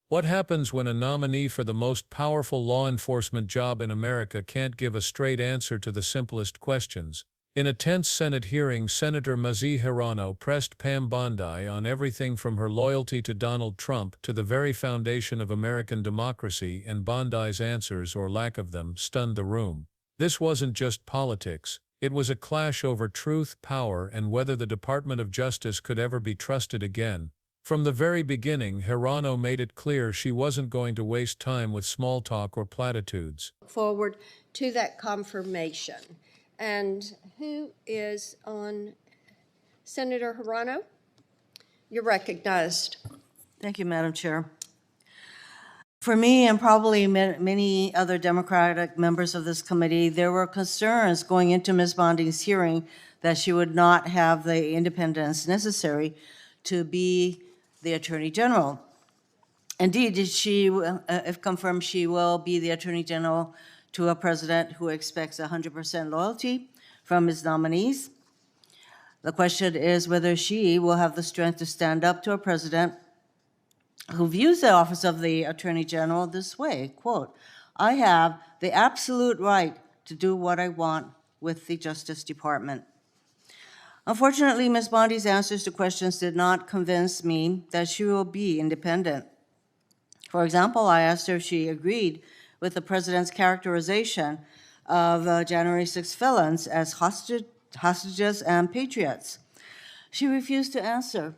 What happens when a nominee for the most powerful law enforcement job in America can't give a straight answer to the simplest questions? In a tense Senate hearing, Senator Mazie Hirono pressed Pam Bondi on everything from her loyalty to Donald Trump to the very foundation of American democracy, and Bondi's answers, or lack of them, stunned the room. This wasn't just politics. It was a clash over truth, power, and whether the Department of Justice could ever be trusted again. From the very beginning, Hirono made it clear she wasn't going to waste time with small talk or platitudes. Forward to that confirmation. And who is on? Senator Hirono? You're recognized. Thank you, Madam Chair. For me and probably many other Democratic members of this committee, there were concerns going into Ms. Bondi's hearing that she would not have the independence necessary to be the Attorney General. Indeed, if confirmed, she will be the Attorney General to a president who expects 100% loyalty from his nominees. The question is whether she will have the strength to stand up to a president who views the office of the Attorney General this way, quote, "I have the absolute right to do what I want with the Justice Department." Unfortunately, Ms. Bondi's answers to questions did not convince me that she will be independent. For example, I asked her if she agreed with the president's characterization of January 6 felons as hostages and patriots. She refused to answer.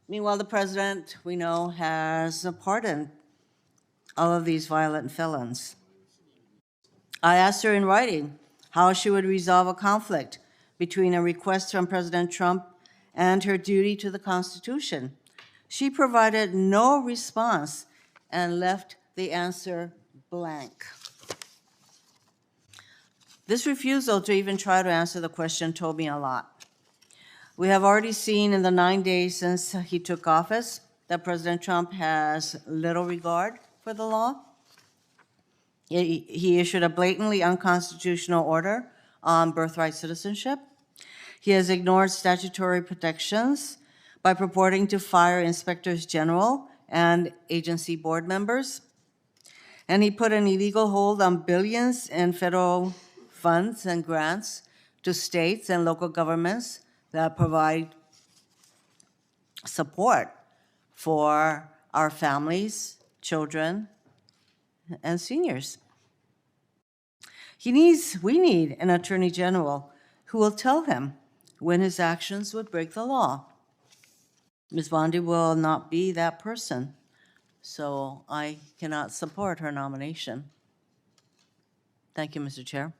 Meanwhile, the president, we know, has pardoned all of these violent felons. I asked her in writing how she would resolve a conflict between a request from President Trump and her duty to the Constitution. She provided no response and left the answer blank. This refusal to even try to answer the question told me a lot. We have already seen in the 9 days since he took office that President Trump has little regard for the law. He issued a blatantly unconstitutional order on birthright citizenship. He has ignored statutory protections by purporting to fire inspectors general and agency board members. And he put an illegal hold on billions in federal funds and grants to states and local governments that provide support for our families, children, and seniors. We need an attorney general who will tell him when his actions would break the law. Ms. Bondi will not be that person, so I cannot support her nomination. Thank you, Mr. Chair.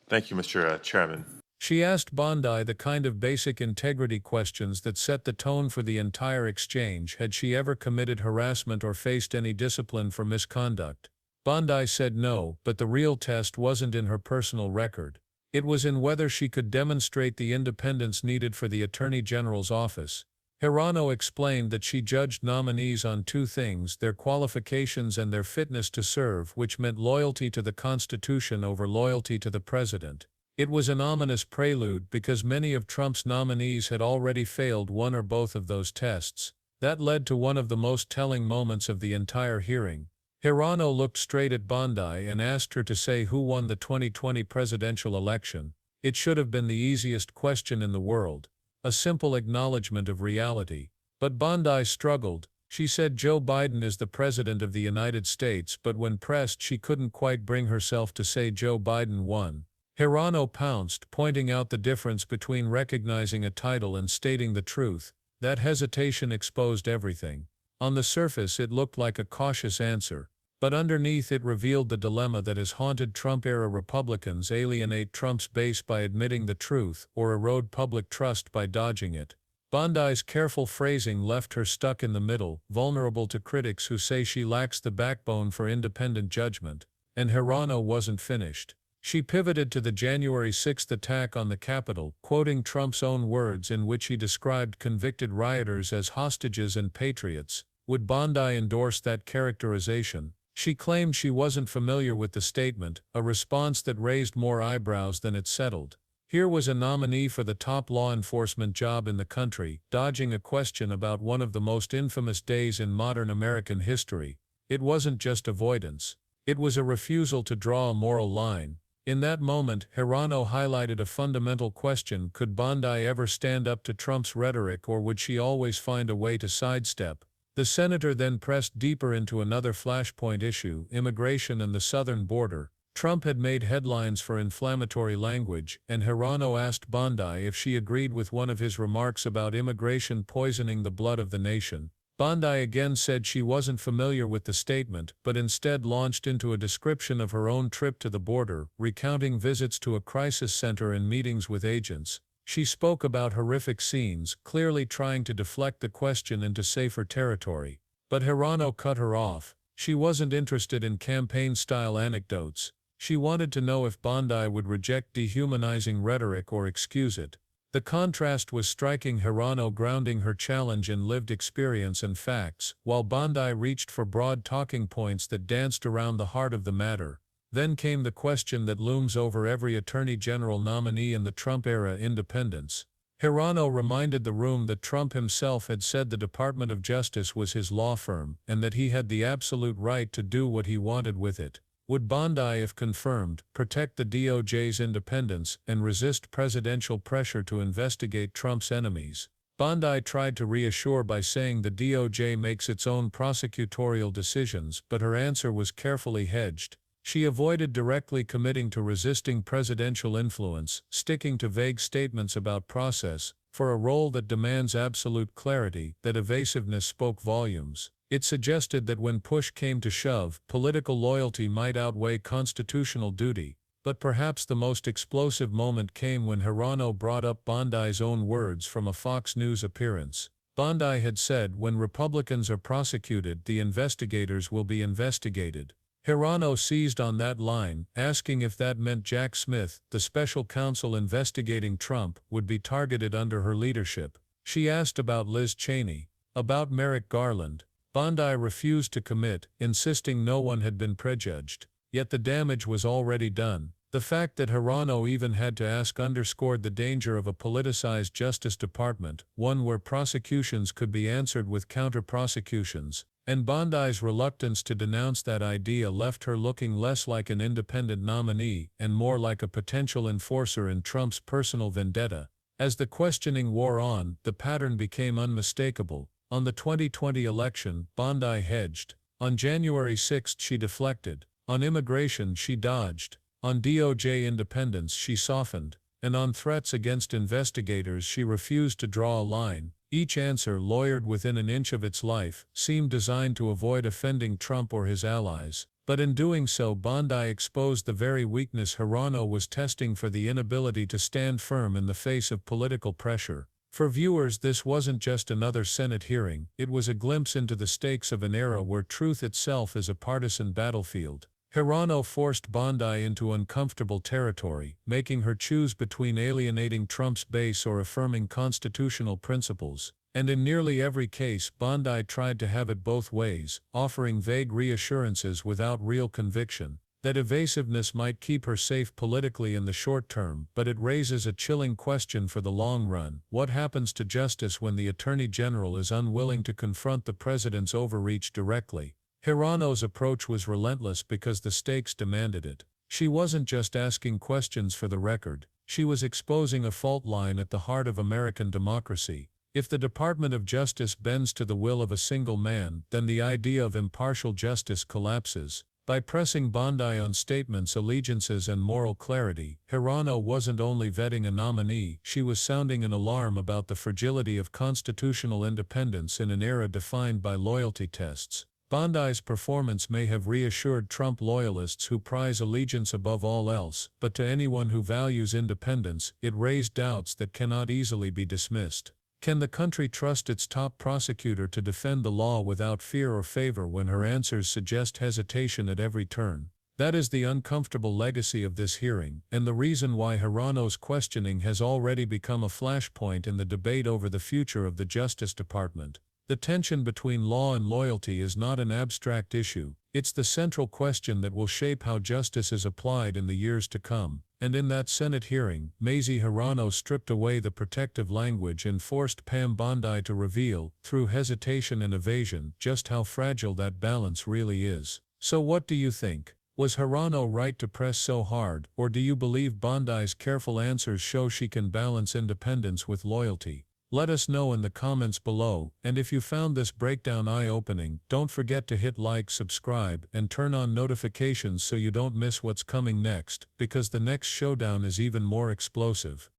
Thank you, Mr. Chairman. She asked Bondi the kind of basic integrity questions that set the tone for the entire exchange. Had she ever committed harassment or faced any discipline for misconduct? Bondi said no, but the real test wasn't in her personal record. It was in whether she could demonstrate the independence needed for the Attorney General's office. Hirono explained that she judged nominees on two things: their qualifications and their fitness to serve, which meant loyalty to the Constitution over loyalty to the president. It was an ominous prelude because many of Trump's nominees had already failed one or both of those tests. That led to one of the most telling moments of the entire hearing. Hirono looked straight at Bondi and asked her to say who won the 2020 presidential election. It should have been the easiest question in the world, a simple acknowledgement of reality. But Bondi struggled. She said Joe Biden is the president of the United States, but when pressed she couldn't quite bring herself to say Joe Biden won. Hirono pounced, pointing out the difference between recognizing a title and stating the truth. That hesitation exposed everything. On the surface it looked like a cautious answer, but underneath it revealed the dilemma that has haunted Trump-era Republicans: alienate Trump's base by admitting the truth, or erode public trust by dodging it. Bondi's careful phrasing left her stuck in the middle, vulnerable to critics who say she lacks the backbone for independent judgment. And Hirono wasn't finished. She pivoted to the January 6 attack on the Capitol, quoting Trump's own words in which he described convicted rioters as hostages and patriots. Would Bondi endorse that characterization? She claimed she wasn't familiar with the statement, a response that raised more eyebrows than it settled. Here was a nominee for the top law enforcement job in the country, dodging a question about one of the most infamous days in modern American history. It wasn't just avoidance. It was a refusal to draw a moral line. In that moment, Hirono highlighted a fundamental question: could Bondi ever stand up to Trump's rhetoric, or would she always find a way to sidestep? The senator then pressed deeper into another flashpoint issue: immigration and the southern border. Trump had made headlines for inflammatory language, and Hirono asked Bondi if she agreed with one of his remarks about immigration poisoning the blood of the nation. Bondi again said she wasn't familiar with the statement, but instead launched into a description of her own trip to the border, recounting visits to a crisis center and meetings with agents. She spoke about horrific scenes, clearly trying to deflect the question into safer territory. But Hirono cut her off. She wasn't interested in campaign-style anecdotes. She wanted to know if Bondi would reject dehumanizing rhetoric or excuse it. The contrast was striking: Hirono grounding her challenge in lived experience and facts, while Bondi reached for broad talking points that danced around the heart of the matter. Then came the question that looms over every attorney general nominee in the Trump era: independence. Hirono reminded the room that Trump himself had said the Department of Justice was his law firm, and that he had the absolute right to do what he wanted with it. Would Bondi, if confirmed, protect the DOJ's independence and resist presidential pressure to investigate Trump's enemies? Bondi tried to reassure by saying the DOJ makes its own prosecutorial decisions, but her answer was carefully hedged. She avoided directly committing to resisting presidential influence, sticking to vague statements about process. For a role that demands absolute clarity, that evasiveness spoke volumes. It suggested that when push came to shove, political loyalty might outweigh constitutional duty. But perhaps the most explosive moment came when Hirono brought up Bondi's own words from a Fox News appearance. Bondi had said, "When Republicans are prosecuted, the investigators will be investigated." Hirono seized on that line, asking if that meant Jack Smith, the special counsel investigating Trump, would be targeted under her leadership. She asked about Liz Cheney, about Merrick Garland. Bondi refused to commit, insisting no one had been prejudged. Yet the damage was already done. The fact that Hirono even had to ask underscored the danger of a politicized Justice Department, one where prosecutions could be answered with counter-prosecutions. And Bondi's reluctance to denounce that idea left her looking less like an independent nominee and more like a potential enforcer in Trump's personal vendetta. As the questioning wore on, the pattern became unmistakable. On the 2020 election, Bondi hedged. On January 6 she deflected. On immigration she dodged. On DOJ independence she softened. And on threats against investigators she refused to draw a line. Each answer, lawyered within an inch of its life, seemed designed to avoid offending Trump or his allies. But in doing so, Bondi exposed the very weakness Hirono was testing: for the inability to stand firm in the face of political pressure. For viewers, this wasn't just another Senate hearing, it was a glimpse into the stakes of an era where truth itself is a partisan battlefield. Hirono forced Bondi into uncomfortable territory, making her choose between alienating Trump's base or affirming constitutional principles. And in nearly every case, Bondi tried to have it both ways, offering vague reassurances without real conviction. That evasiveness might keep her safe politically in the short term, but it raises a chilling question for the long run. What happens to justice when the Attorney General is unwilling to confront the president's overreach directly? Hirono's approach was relentless because the stakes demanded it. She wasn't just asking questions for the record, she was exposing a fault line at the heart of American democracy. If the Department of Justice bends to the will of a single man, then the idea of impartial justice collapses. By pressing Bondi on statements, allegiances, and moral clarity, Hirono wasn't only vetting a nominee, she was sounding an alarm about the fragility of constitutional independence in an era defined by loyalty tests. Bondi's performance may have reassured Trump loyalists who prize allegiance above all else, but to anyone who values independence, it raised doubts that cannot easily be dismissed. Can the country trust its top prosecutor to defend the law without fear or favor when her answers suggest hesitation at every turn? That is the uncomfortable legacy of this hearing, and the reason why Hirono's questioning has already become a flashpoint in the debate over the future of the Justice Department. The tension between law and loyalty is not an abstract issue, it's the central question that will shape how justice is applied in the years to come. And in that Senate hearing, Mazie Hirono stripped away the protective language and forced Pam Bondi to reveal, through hesitation and evasion, just how fragile that balance really is. So what do you think? Was Hirono right to press so hard, or do you believe Bondi's careful answers show she can balance independence with loyalty? Let us know in the comments below, and if you found this breakdown eye-opening, don't forget to hit like, subscribe, and turn on notifications so you don't miss what's coming next, because the next showdown is even more explosive.